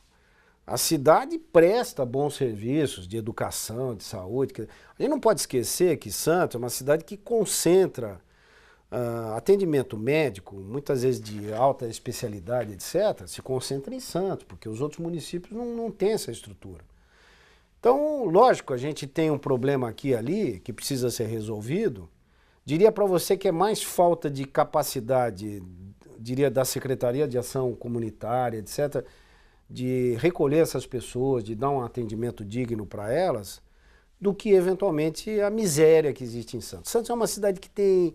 A cidade presta bons serviços de educação, de saúde. A gente não pode esquecer que Santos é uma cidade que concentra atendimento médico, muitas vezes de alta especialidade, etc., se concentra em Santos, porque os outros municípios não têm essa estrutura. Então, lógico, a gente tem um problema aqui e ali que precisa ser resolvido. Diria para você que é mais falta de capacidade, diria, da Secretaria de Ação Comunitária, etc., de recolher essas pessoas, de dar um atendimento digno para elas, do que, eventualmente, a miséria que existe em Santos. Santos é uma cidade que tem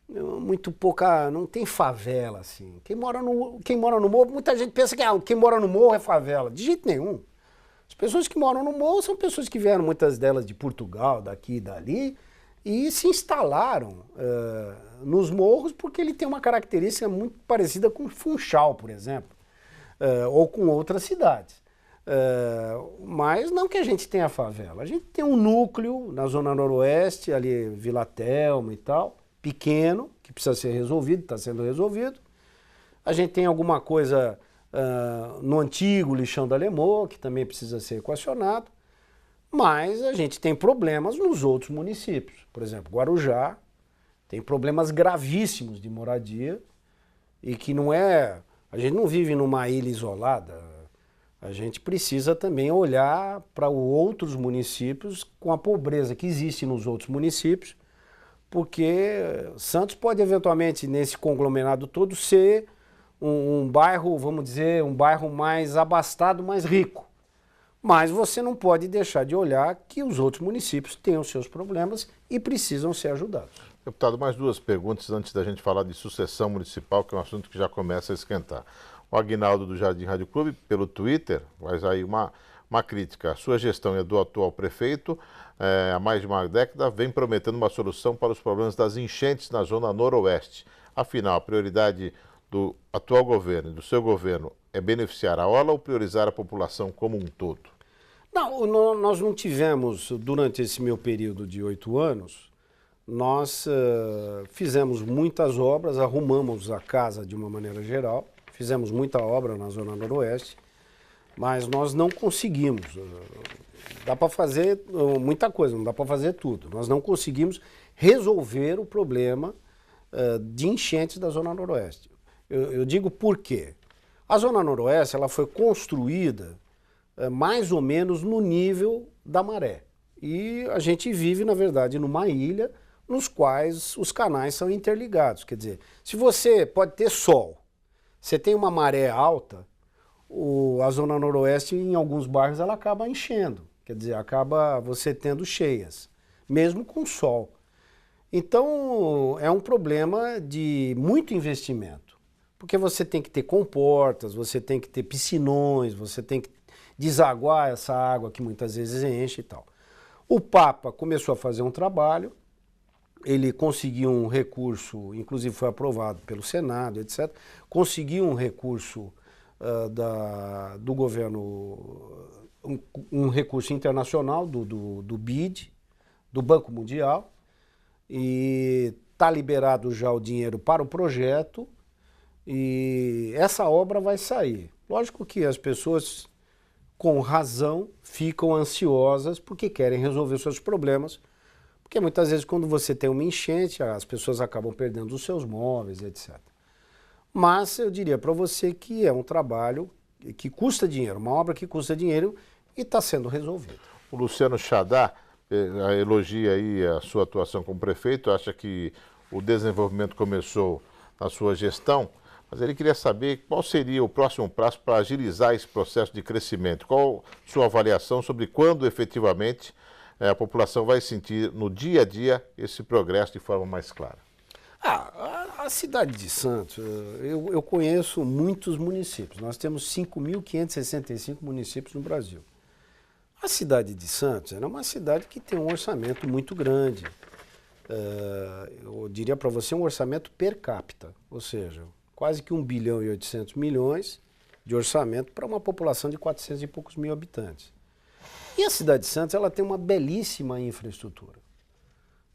muito pouca, não tem favela, assim. Quem mora no morro, muita gente pensa que quem mora no morro é favela. De jeito nenhum. As pessoas que moram no morro são pessoas que vieram, muitas delas de Portugal, daqui e dali, e se instalaram nos morros porque ele tem uma característica muito parecida com Funchal, por exemplo. Ou com outras cidades. Mas não que a gente tenha favela. A gente tem um núcleo na Zona Noroeste, ali Vila Telma e tal, pequeno, que precisa ser resolvido, está sendo resolvido. A gente tem alguma coisa no antigo Lixão da Lemoa, que também precisa ser equacionado. Mas a gente tem problemas nos outros municípios. Por exemplo, Guarujá tem problemas gravíssimos de moradia e que não é... A gente não vive numa ilha isolada, a gente precisa também olhar para outros municípios com a pobreza que existe nos outros municípios, porque Santos pode eventualmente, nesse conglomerado todo, ser um bairro, vamos dizer, um bairro mais abastado, mais rico. Mas você não pode deixar de olhar que os outros municípios têm os seus problemas e precisam ser ajudados. Deputado, mais duas perguntas antes da gente falar de sucessão municipal, que é um assunto que já começa a esquentar. O Aguinaldo do Jardim Rádio Clube, pelo Twitter, faz aí uma crítica. A sua gestão e a do atual prefeito, há mais de uma década, vem prometendo uma solução para os problemas das enchentes na zona noroeste. Afinal, a prioridade do atual governo e do seu governo é beneficiar a orla ou priorizar a população como um todo? Não, nós não tivemos, durante esse meu período de 8 anos, nós fizemos muitas obras, arrumamos a casa de uma maneira geral, fizemos muita obra na Zona Noroeste, mas nós não conseguimos. Dá para fazer muita coisa, não dá para fazer tudo. Nós não conseguimos resolver o problema de enchentes da Zona Noroeste. Eu digo por quê. A Zona Noroeste ela foi construída mais ou menos no nível da maré. E a gente vive, na verdade, numa ilha nos quais os canais são interligados. Quer dizer, se você pode ter sol, você tem uma maré alta, a Zona Noroeste, em alguns bairros, ela acaba enchendo. Quer dizer, acaba você tendo cheias, mesmo com sol. Então, é um problema de muito investimento. Porque você tem que ter comportas, você tem que ter piscinões, você tem que desaguar essa água que muitas vezes enche e tal. O Papa começou a fazer um trabalho, ele conseguiu um recurso, inclusive foi aprovado pelo Senado, etc., conseguiu um recurso do governo, um recurso internacional do BID, do Banco Mundial, e está liberado já o dinheiro para o projeto, e essa obra vai sair. Lógico que as pessoas, com razão, ficam ansiosas porque querem resolver seus problemas, porque muitas vezes quando você tem uma enchente, as pessoas acabam perdendo os seus móveis, etc. Mas eu diria para você que é um trabalho que custa dinheiro, uma obra que custa dinheiro e está sendo resolvida. O Luciano Chadá elogia aí a sua atuação como prefeito, acha que o desenvolvimento começou na sua gestão, mas ele queria saber qual seria o próximo passo para agilizar esse processo de crescimento. Qual a sua avaliação sobre quando efetivamente a população vai sentir no dia a dia esse progresso de forma mais clara? A cidade de Santos, eu conheço muitos municípios. Nós temos 5.565 municípios no Brasil. A cidade de Santos é uma cidade que tem um orçamento muito grande. Eu diria para você um orçamento per capita, ou seja, quase que 1 bilhão e 800 milhões de orçamento para uma população de 400 e poucos mil habitantes. E a cidade de Santos ela tem uma belíssima infraestrutura.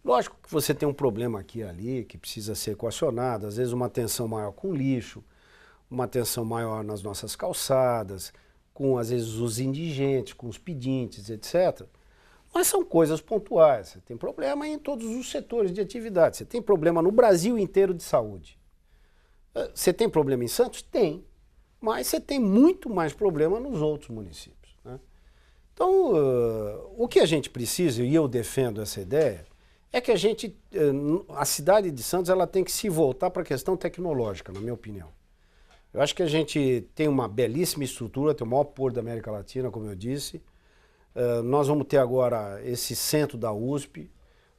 Lógico que você tem um problema aqui e ali que precisa ser equacionado, às vezes uma atenção maior com lixo, uma atenção maior nas nossas calçadas, com às vezes os indigentes, com os pedintes, etc. Mas são coisas pontuais. Você tem problema em todos os setores de atividade. Você tem problema no Brasil inteiro de saúde. Você tem problema em Santos? Tem. Mas você tem muito mais problema nos outros municípios, né? Então, o que a gente precisa, e eu defendo essa ideia, é que a cidade de Santos ela tem que se voltar para a questão tecnológica, na minha opinião. Eu acho que a gente tem uma belíssima estrutura, tem o maior porto da América Latina, como eu disse. Nós vamos ter agora esse centro da USP.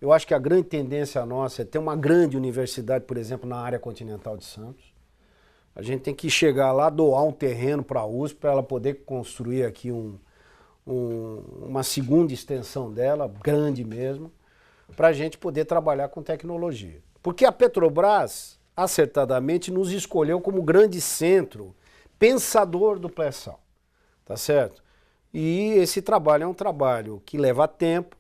Eu acho que a grande tendência nossa é ter uma grande universidade, por exemplo, na área continental de Santos. A gente tem que chegar lá, doar um terreno para a USP, para ela poder construir aqui uma segunda extensão dela, grande mesmo, para a gente poder trabalhar com tecnologia. Porque a Petrobras, acertadamente, nos escolheu como grande centro pensador do pré-sal, tá certo? E esse trabalho é um trabalho que leva tempo,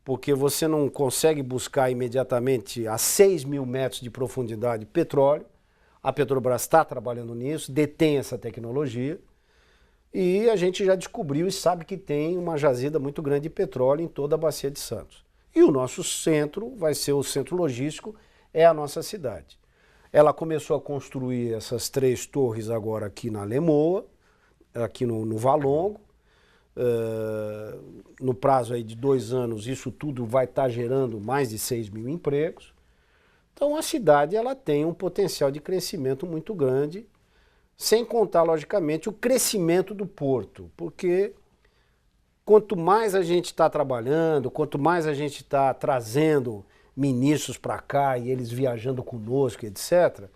porque você não consegue buscar imediatamente a 6.000 metros de profundidade petróleo. A Petrobras está trabalhando nisso, detém essa tecnologia, e a gente já descobriu e sabe que tem uma jazida muito grande de petróleo em toda a Bacia de Santos. E o nosso centro vai ser o centro logístico, é a nossa cidade. Ela começou a construir essas 3 torres agora aqui na Lemoa, aqui no Valongo. No prazo aí de 2 anos, isso tudo vai estar gerando mais de 6.000 empregos. Então a cidade ela tem um potencial de crescimento muito grande, sem contar, logicamente, o crescimento do porto, porque quanto mais a gente está trabalhando, quanto mais a gente está trazendo ministros para cá e eles viajando conosco, etc.,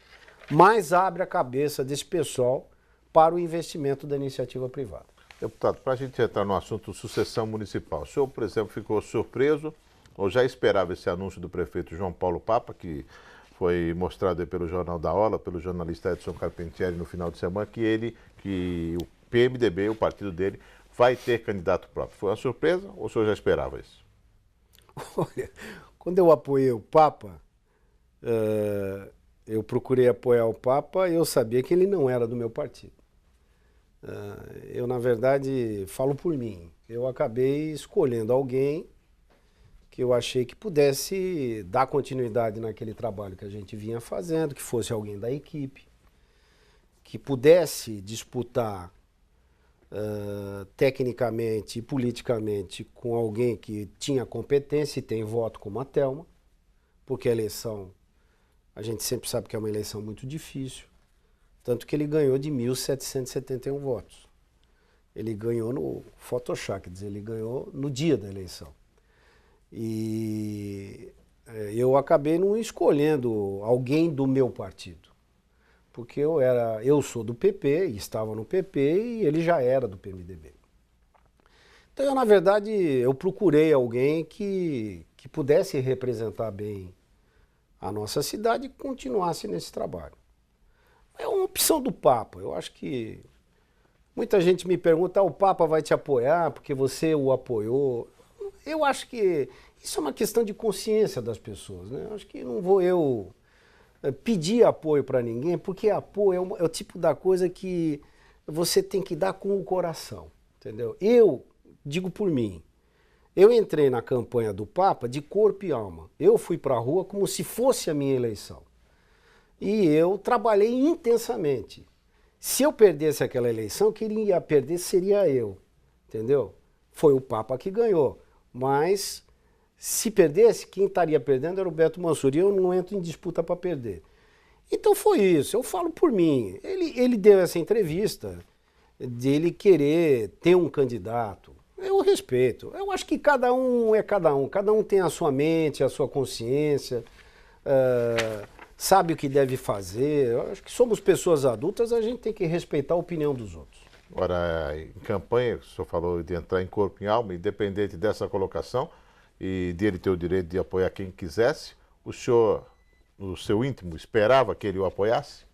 mais abre a cabeça desse pessoal para o investimento da iniciativa privada. Deputado, para a gente entrar no assunto sucessão municipal, o senhor, por exemplo, ficou surpreso ou já esperava esse anúncio do prefeito João Paulo Papa, que foi mostrado aí pelo Jornal da Ola, pelo jornalista Edson Carpentieri no final de semana, que o PMDB, o partido dele, vai ter candidato próprio. Foi uma surpresa ou o senhor já esperava isso? Olha, quando eu apoiei o Papa, eu procurei apoiar o Papa e eu sabia que ele não era do meu partido. Eu, na verdade, falo por mim. Eu acabei escolhendo alguém que eu achei que pudesse dar continuidade naquele trabalho que a gente vinha fazendo, que fosse alguém da equipe, que pudesse disputar tecnicamente e politicamente com alguém que tinha competência e tem voto como a Thelma, porque a eleição, a gente sempre sabe que é uma eleição muito difícil, tanto que ele ganhou de 1.771 votos. Ele ganhou no Photoshop, quer dizer, ele ganhou no dia da eleição. E eu acabei não escolhendo alguém do meu partido, porque eu sou do PP, e estava no PP, e ele já era do PMDB. Então, na verdade, eu procurei alguém que pudesse representar bem a nossa cidade e continuasse nesse trabalho. É uma opção do Papa. Eu acho que muita gente me pergunta, o Papa vai te apoiar porque você o apoiou. Eu acho que isso é uma questão de consciência das pessoas, né? Eu acho que não vou eu pedir apoio para ninguém, porque apoio é o tipo da coisa que você tem que dar com o coração, entendeu? Eu digo por mim, eu entrei na campanha do Papa de corpo e alma. Eu fui para a rua como se fosse a minha eleição. E eu trabalhei intensamente. Se eu perdesse aquela eleição, quem ia perder seria eu, entendeu? Foi o Papa que ganhou. Mas, se perdesse, quem estaria perdendo era o Beto Mansur. E eu não entro em disputa para perder. Então foi isso, eu falo por mim. Ele deu essa entrevista de ele querer ter um candidato. Eu respeito. Eu acho que cada um é cada um. Cada um tem a sua mente, a sua consciência. sabe o que deve fazer. Eu acho que somos pessoas adultas, a gente tem que respeitar a opinião dos outros. Ora, em campanha, o senhor falou de entrar em corpo e alma, independente dessa colocação e dele ter o direito de apoiar quem quisesse, o senhor, no seu íntimo, esperava que ele o apoiasse?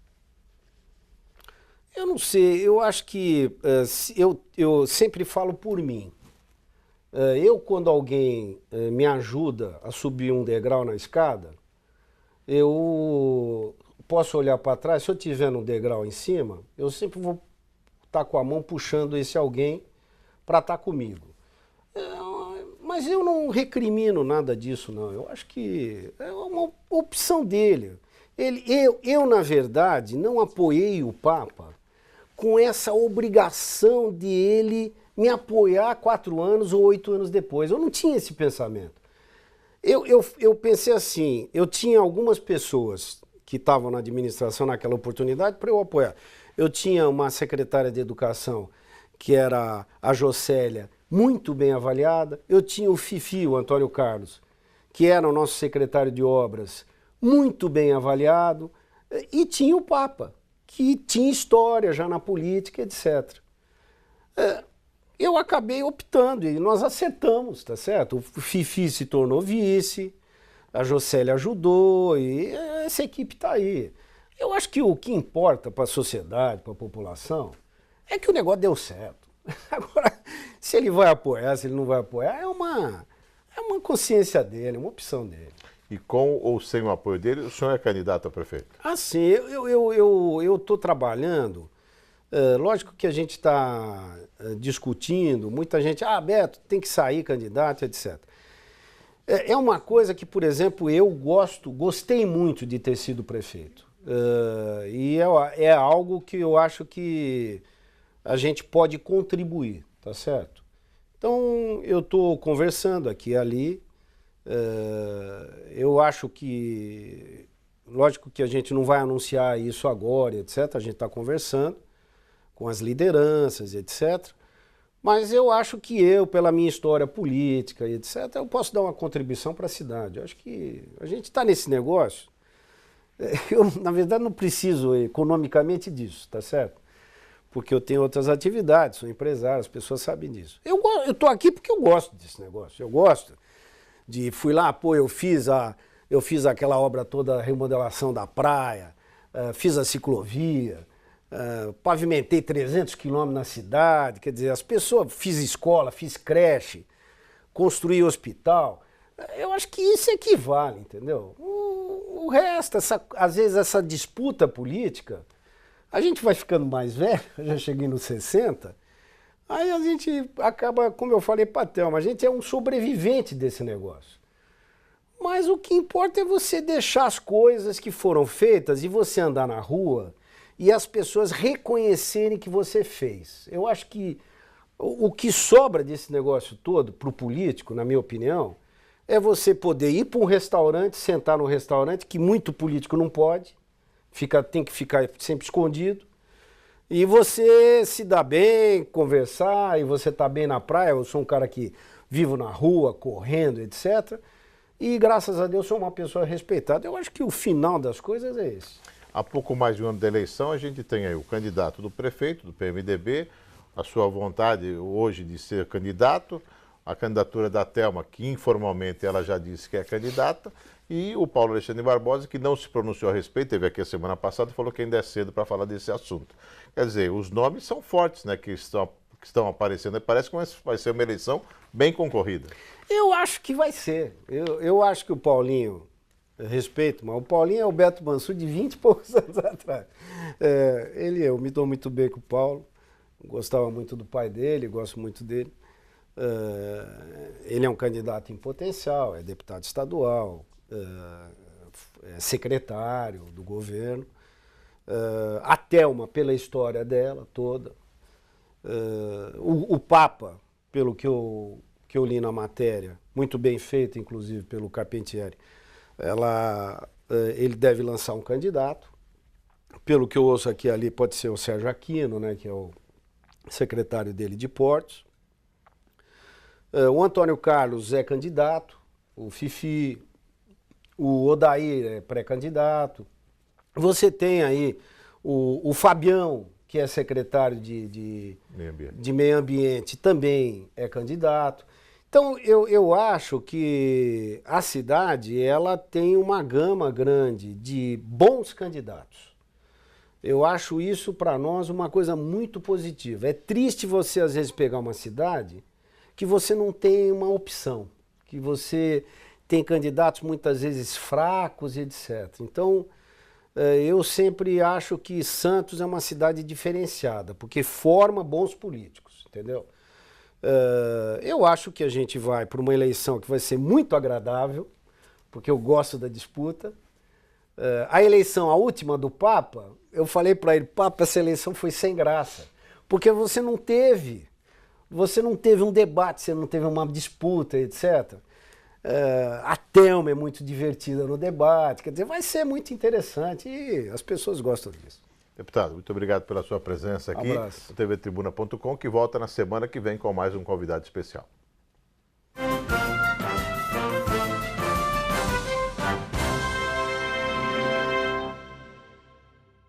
Eu não sei, eu acho que eu sempre falo por mim. Eu, quando alguém me ajuda a subir um degrau na escada, eu posso olhar para trás, se eu estiver no degrau em cima, eu sempre vou estar com a mão puxando esse alguém para estar comigo. Mas eu não recrimino nada disso, não. Eu acho que é uma opção dele. Eu, na verdade, não apoiei o Papa com essa obrigação de ele me apoiar 4 anos ou 8 anos depois. Eu não tinha esse pensamento. Eu pensei assim, eu tinha algumas pessoas que estavam na administração naquela oportunidade para eu apoiar. Eu tinha uma secretária de educação, que era a Jocélia, muito bem avaliada. Eu tinha o Fifi, o Antônio Carlos, que era o nosso secretário de obras, muito bem avaliado. E tinha o Papa, que tinha história já na política, etc. Eu acabei optando e nós acertamos, tá certo? O Fifi se tornou vice, a Jocélia ajudou e essa equipe está aí. Eu acho que o que importa para a sociedade, para a população, é que o negócio deu certo. Agora, se ele vai apoiar, se ele não vai apoiar, é uma consciência dele, é uma opção dele. E com ou sem o apoio dele, o senhor é candidato a prefeito? Assim, eu estou trabalhando, lógico que a gente está discutindo, muita gente, Beto, tem que sair candidato, etc. É uma coisa que, por exemplo, eu gostei muito de ter sido prefeito. E é algo que eu acho que a gente pode contribuir, tá certo? Então, eu estou conversando aqui e ali. Eu acho que, lógico que a gente não vai anunciar isso agora, etc. A gente está conversando com as lideranças, etc. Mas eu acho que pela minha história política, etc., eu posso dar uma contribuição para a cidade. Eu acho que a gente está nesse negócio. Eu, na verdade, não preciso economicamente disso, tá certo? Porque eu tenho outras atividades, sou empresário, as pessoas sabem disso. Eu estou aqui porque eu gosto desse negócio, eu gosto. Fui lá, eu fiz aquela obra toda, a remodelação da praia, fiz a ciclovia, pavimentei 300 quilômetros na cidade, quer dizer, as pessoas, fiz escola, fiz creche, construí hospital. Eu acho que isso equivale, entendeu? O resto, às vezes essa disputa política, a gente vai ficando mais velho, eu já cheguei nos 60, aí a gente acaba, como eu falei para a Thelma, a gente é um sobrevivente desse negócio. Mas o que importa é você deixar as coisas que foram feitas e você andar na rua e as pessoas reconhecerem que você fez. Eu acho que o que sobra desse negócio todo para o político, na minha opinião, é você poder ir para um restaurante, sentar num restaurante, que muito político não pode, tem que ficar sempre escondido, e você se dá bem, conversar, e você tá bem na praia. Eu sou um cara que vivo na rua, correndo, etc. E graças a Deus sou uma pessoa respeitada. Eu acho que o final das coisas é esse. Há pouco mais de um ano da eleição, a gente tem aí o candidato do prefeito, do PMDB, a sua vontade hoje de ser candidato, a candidatura da Thelma, que informalmente ela já disse que é candidata, e o Paulo Alexandre Barbosa, que não se pronunciou a respeito, teve aqui a semana passada e falou que ainda é cedo para falar desse assunto. Quer dizer, os nomes são fortes, né, que estão aparecendo. Parece que vai ser uma eleição bem concorrida. Eu acho que vai ser. Eu acho que o Paulinho, respeito, mas o Paulinho é o Beto Mansur de 20 e poucos anos atrás. Eu me dou muito bem com o Paulo, gostava muito do pai dele, gosto muito dele. Ele é um candidato em potencial, é deputado estadual, é secretário do governo. A Thelma, pela história dela toda. O Papa, pelo que eu li na matéria, muito bem feito, inclusive, pelo Carpentieri, ele deve lançar um candidato. Pelo que eu ouço aqui e ali, pode ser o Sérgio Aquino, né, que é o secretário dele de Portos. O Antônio Carlos é candidato, o Fifi, O Odair é pré-candidato. Você tem aí o Fabião, que é secretário de Meio Ambiente, também é candidato. Então, eu acho que a cidade ela tem uma gama grande de bons candidatos. Eu acho isso, para nós, uma coisa muito positiva. É triste você, às vezes, pegar uma cidade que você não tem uma opção, que você tem candidatos, muitas vezes, fracos e etc. Então, eu sempre acho que Santos é uma cidade diferenciada, porque forma bons políticos, entendeu? Eu acho que a gente vai para uma eleição que vai ser muito agradável, porque eu gosto da disputa. A eleição, a última do Papa, eu falei para ele, Papa, essa eleição foi sem graça, porque você não teve um debate, você não teve uma disputa, etc. A Thelma é muito divertida no debate, quer dizer, vai ser muito interessante e as pessoas gostam disso. Deputado, muito obrigado pela sua presença aqui no tvtribuna.com, que volta na semana que vem com mais um convidado especial.